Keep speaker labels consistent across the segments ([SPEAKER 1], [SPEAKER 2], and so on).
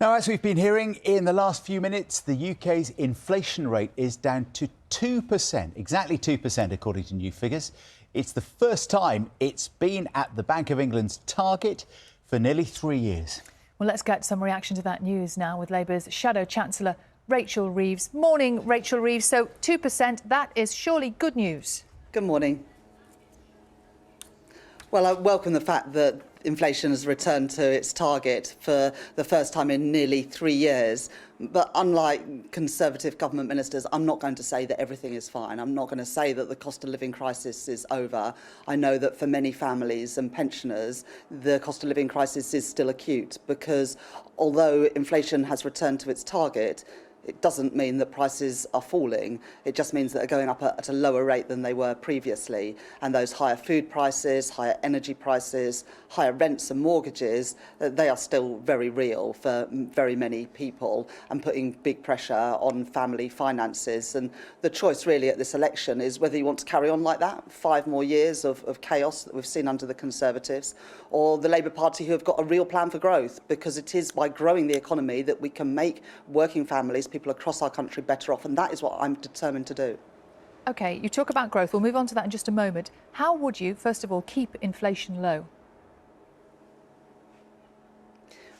[SPEAKER 1] Now, as we've been hearing in the last few minutes, the UK's inflation rate is down to 2%, exactly 2% according to new figures. It's the first time it's been at the Bank of England's target for nearly 3 years.
[SPEAKER 2] Well, let's get some reaction to that news now with Labour's Shadow Chancellor, Rachel Reeves. Morning, Rachel Reeves. So 2%, that is surely good news.
[SPEAKER 3] Good morning. Well, I welcome the fact that inflation has returned to its target for the first time in nearly 3 years. But unlike Conservative government ministers, I'm not going to say that everything is fine. I'm not going to say that the cost of living crisis is over. I know that for many families and pensioners, the cost of living crisis is still acute because although inflation has returned to its target, it doesn't mean that prices are falling. It just means that they're going up at a lower rate than they were previously. And those higher food prices, higher energy prices, higher rents and mortgages, they are still very real for very many people and putting big pressure on family finances. And the choice really at this election is whether you want to carry on like that, 5 more years of chaos that we've seen under the Conservatives, or the Labour Party who have got a real plan for growth, because it is by growing the economy that we can make working families, people across our country better off, and that is what I'm determined to do.
[SPEAKER 2] OK, you talk about growth. We'll move on to that in just a moment. How would you, first of all, keep inflation low?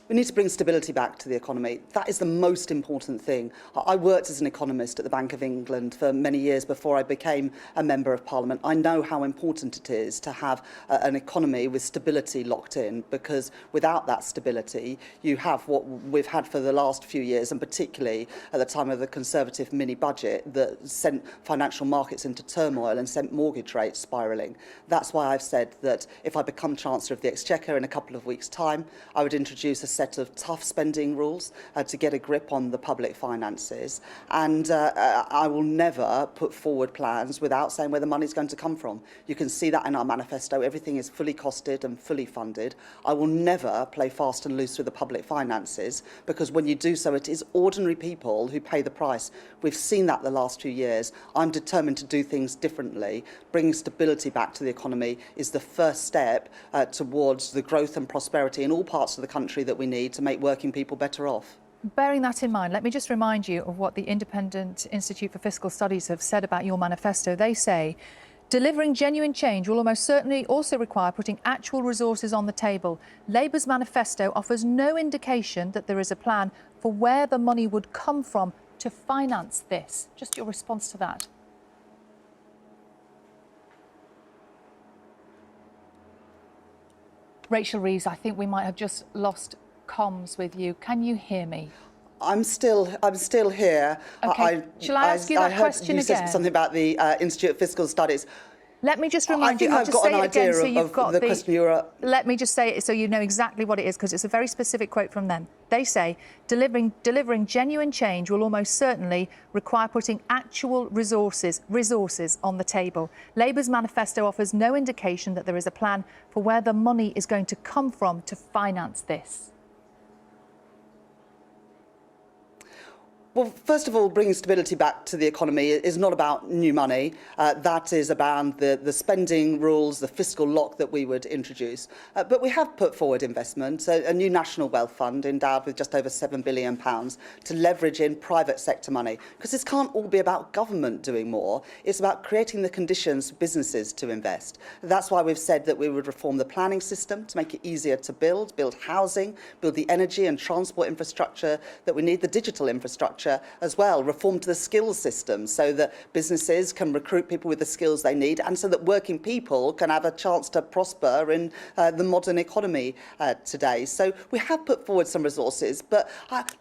[SPEAKER 3] We need to bring stability back to the economy. That is the most important thing. I worked as an economist at the Bank of England for many years before I became a Member of Parliament. I know how important it is to have an economy with stability locked in, because without that stability, you have what we've had for the last few years, and particularly at the time of the Conservative mini-budget that sent financial markets into turmoil and sent mortgage rates spiralling. That's why I've said that if I become Chancellor of the Exchequer in a couple of weeks' time, I would introduce a set of tough spending rules to get a grip on the public finances, and I will never put forward plans without saying where the money is going to come from. You can see that in our manifesto. Everything is fully costed and fully funded. I will never play fast and loose with the public finances, because when you do so, it is ordinary people who pay the price. We've seen that the last 2 years. I'm determined to do things differently. Bringing stability back to the economy is the first step towards the growth and prosperity in all parts of the country that we need to make working people better off.
[SPEAKER 2] Bearing that in mind, let me just remind you of what the Independent Institute for Fiscal Studies have said about your manifesto. They say, delivering genuine change will almost certainly also require putting actual resources on the table. Labour's manifesto offers no indication that there is a plan for where the money would come from to finance this. Just your response to that. Rachel Reeves, I think we might have just lost comms with you. Can you hear me?
[SPEAKER 3] I'm still here.
[SPEAKER 2] Okay. Shall I ask you that question again?
[SPEAKER 3] You said something about the Institute of Fiscal Studies.
[SPEAKER 2] Let me just remind you.
[SPEAKER 3] I think I've got an idea of the question you were...
[SPEAKER 2] Let me just say it so you know exactly what it is, because it's a very specific quote from them. They say, delivering genuine change will almost certainly require putting actual resources on the table. Labour's manifesto offers no indication that there is a plan for where the money is going to come from to finance this.
[SPEAKER 3] Well, first of all, bringing stability back to the economy is not about new money. That is about the spending rules, the fiscal lock that we would introduce. But we have put forward investment, a new national wealth fund endowed with just over £7 billion to leverage in private sector money. Because this can't all be about government doing more. It's about creating the conditions for businesses to invest. That's why we've said that we would reform the planning system to make it easier to build housing, build the energy and transport infrastructure that we need, the digital infrastructure as well, reform to the skills system so that businesses can recruit people with the skills they need, and so that working people can have a chance to prosper in the modern economy today. So we have put forward some resources, but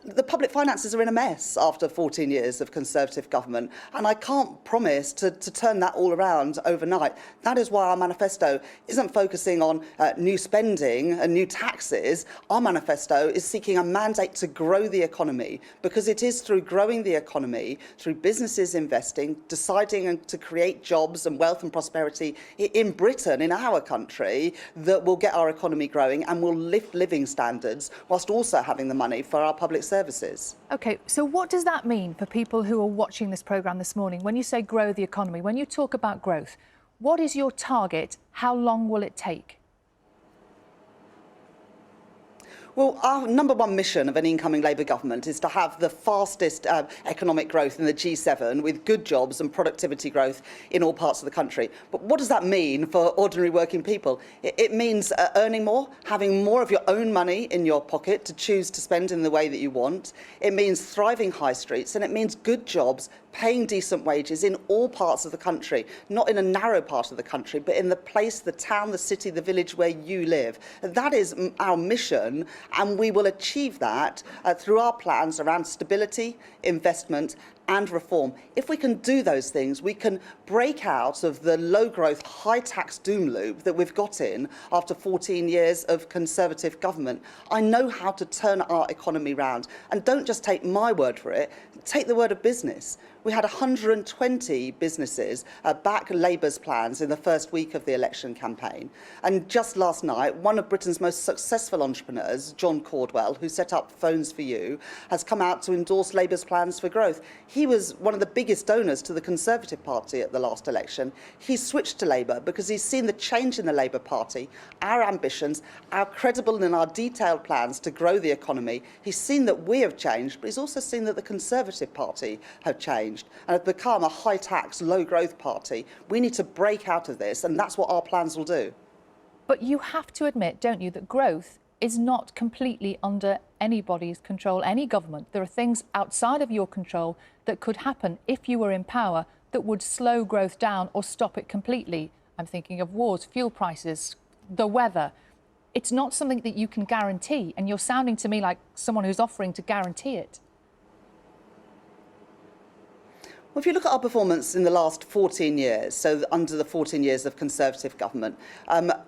[SPEAKER 3] the public finances are in a mess after 14 years of Conservative government, and I can't promise to turn that all around overnight. That is why our manifesto isn't focusing on new spending and new taxes. Our manifesto is seeking a mandate to grow the economy, because it is through growing the economy, through businesses investing, deciding to create jobs and wealth and prosperity in Britain, in our country, that will get our economy growing and will lift living standards whilst also having the money for our public services.
[SPEAKER 2] OK, so what does that mean for people who are watching this programme this morning? When you say grow the economy, when you talk about growth, what is your target? How long will it take?
[SPEAKER 3] Well, our number one mission of an incoming Labour government is to have the fastest economic growth in the G7 with good jobs and productivity growth in all parts of the country. But what does that mean for ordinary working people? It means earning more, having more of your own money in your pocket to choose to spend in the way that you want. It means thriving high streets, and it means good jobs, paying decent wages in all parts of the country, not in a narrow part of the country, but in the place, the town, the city, the village where you live. That is our mission, and we will achieve that through our plans around stability, investment and reform. If we can do those things, we can break out of the low-growth, high-tax doom loop that we've got in after 14 years of Conservative government. I know how to turn our economy round. And don't just take my word for it, take the word of business. We had 120 businesses back Labour's plans in the first week of the election campaign. And just last night, one of Britain's most successful entrepreneurs, John Cordwell, who set up Phones for You, has come out to endorse Labour's plans for growth. He was one of the biggest donors to the Conservative Party at the last election. He switched to Labour because he's seen the change in the Labour Party, our ambitions, our credible and our detailed plans to grow the economy. He's seen that we have changed, but he's also seen that the Conservative Party have changed and have become a high-tax, low-growth party. We need to break out of this, and that's what our plans will do.
[SPEAKER 2] But you have to admit, don't you, that growth is not completely under anybody's control, any government. There are things outside of your control that could happen if you were in power that would slow growth down or stop it completely. I'm thinking of wars, fuel prices, the weather. It's not something that you can guarantee, and you're sounding to me like someone who's offering to guarantee it.
[SPEAKER 3] Well, if you look at our performance in the last 14 years, so under the 14 years of Conservative government,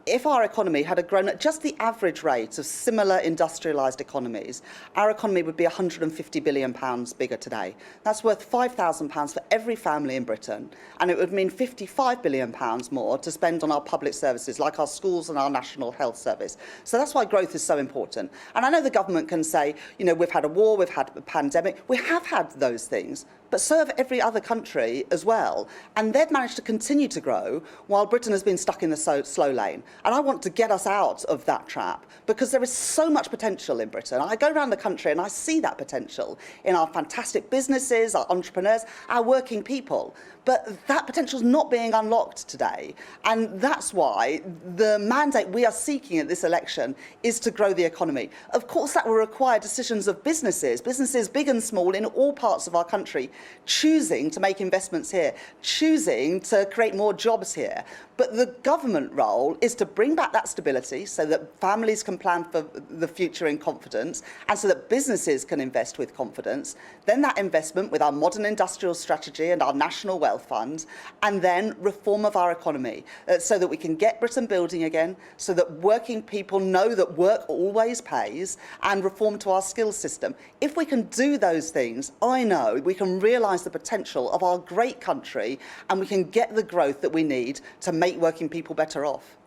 [SPEAKER 3] if our economy had grown at just the average rate of similar industrialised economies, our economy would be £150 billion bigger today. That's worth £5,000 for every family in Britain, and it would mean £55 billion more to spend on our public services, like our schools and our National Health Service. So that's why growth is so important. And I know the government can say, you know, we've had a war, we've had a pandemic. We have had those things, but so have every other country as well. And they've managed to continue to grow while Britain has been stuck in the slow lane. And I want to get us out of that trap because there is so much potential in Britain. I go around the country and I see that potential in our fantastic businesses, our entrepreneurs, our working people. But that potential is not being unlocked today. And that's why the mandate we are seeking at this election is to grow the economy. Of course, that will require decisions of businesses big and small in all parts of our country, choosing to make investments here, choosing to create more jobs here. But the government role is to bring back that stability so that families can plan for the future in confidence and so that businesses can invest with confidence. Then that investment with our modern industrial strategy and our national wealth fund, and then reform of our economy so that we can get Britain building again, so that working people know that work always pays, and reform to our skills system. If we can do those things, I know we can realise the potential of our great country and we can get the growth that we need to make working people better off.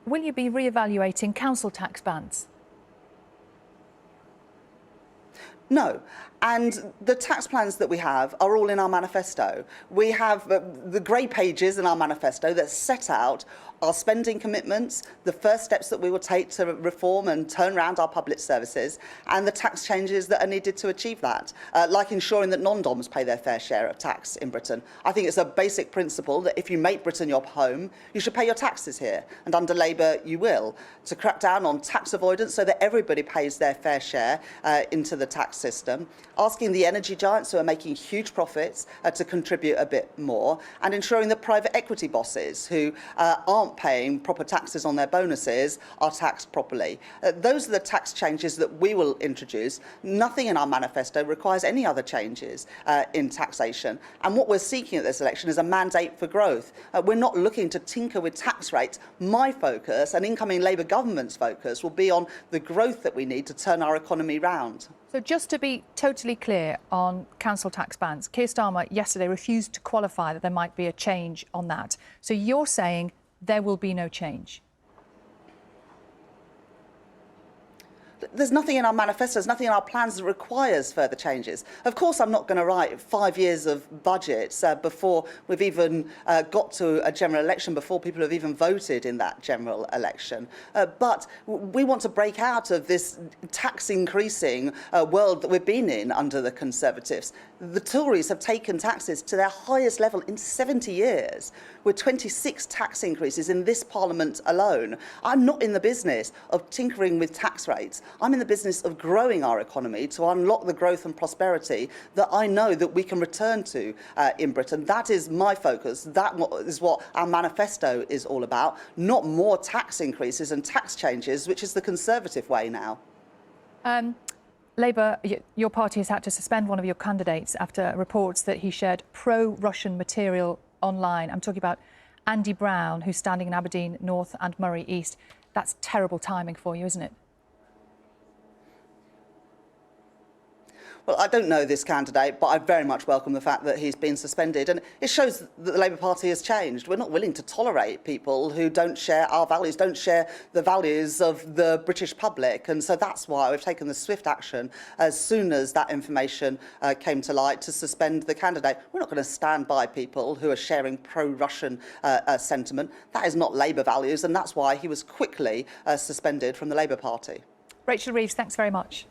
[SPEAKER 2] Will you be re-evaluating council tax bans?
[SPEAKER 3] No. And the tax plans that we have are all in our manifesto. We have the grey pages in our manifesto that set out our spending commitments, the first steps that we will take to reform and turn around our public services, and the tax changes that are needed to achieve that, like ensuring that non-DOMs pay their fair share of tax in Britain. I think it's a basic principle that if you make Britain your home, you should pay your taxes here, and under Labour you will, to crack down on tax avoidance so that everybody pays their fair share into the tax system, asking the energy giants who are making huge profits to contribute a bit more, and ensuring that private equity bosses who aren't paying proper taxes on their bonuses are taxed properly. Those are the tax changes that we will introduce. Nothing in our manifesto requires any other changes in taxation. And what we're seeking at this election is a mandate for growth. We're not looking to tinker with tax rates. My focus, and incoming Labour government's focus, will be on the growth that we need to turn our economy round.
[SPEAKER 2] So just to be totally clear on council tax bans, Keir Starmer yesterday refused to qualify that there might be a change on that. So you're saying there will be no change?
[SPEAKER 3] There's nothing in our manifesto, there's nothing in our plans that requires further changes. Of course, I'm not going to write 5 years of budgets before we've even got to a general election, before people have even voted in that general election. But we want to break out of this tax increasing world that we've been in under the Conservatives. The Tories have taken taxes to their highest level in 70 years, with 26 tax increases in this Parliament alone. I'm not in the business of tinkering with tax rates. I'm in the business of growing our economy to unlock the growth and prosperity that I know that we can return to in Britain. That is my focus. That is what our manifesto is all about, not more tax increases and tax changes, which is the Conservative way now.
[SPEAKER 2] Labour, your party has had to suspend one of your candidates after reports that he shared pro-Russian material online. I'm talking about Andy Brown, who's standing in Aberdeen North and Murray East. That's terrible timing for you, isn't it?
[SPEAKER 3] Well, I don't know this candidate, but I very much welcome the fact that he's been suspended. And it shows that the Labour Party has changed. We're not willing to tolerate people who don't share our values, don't share the values of the British public. And so that's why we've taken the swift action as soon as that information came to light to suspend the candidate. We're not going to stand by people who are sharing pro-Russian sentiment. That is not Labour values, and that's why he was quickly suspended from the Labour Party.
[SPEAKER 2] Rachel Reeves, thanks very much.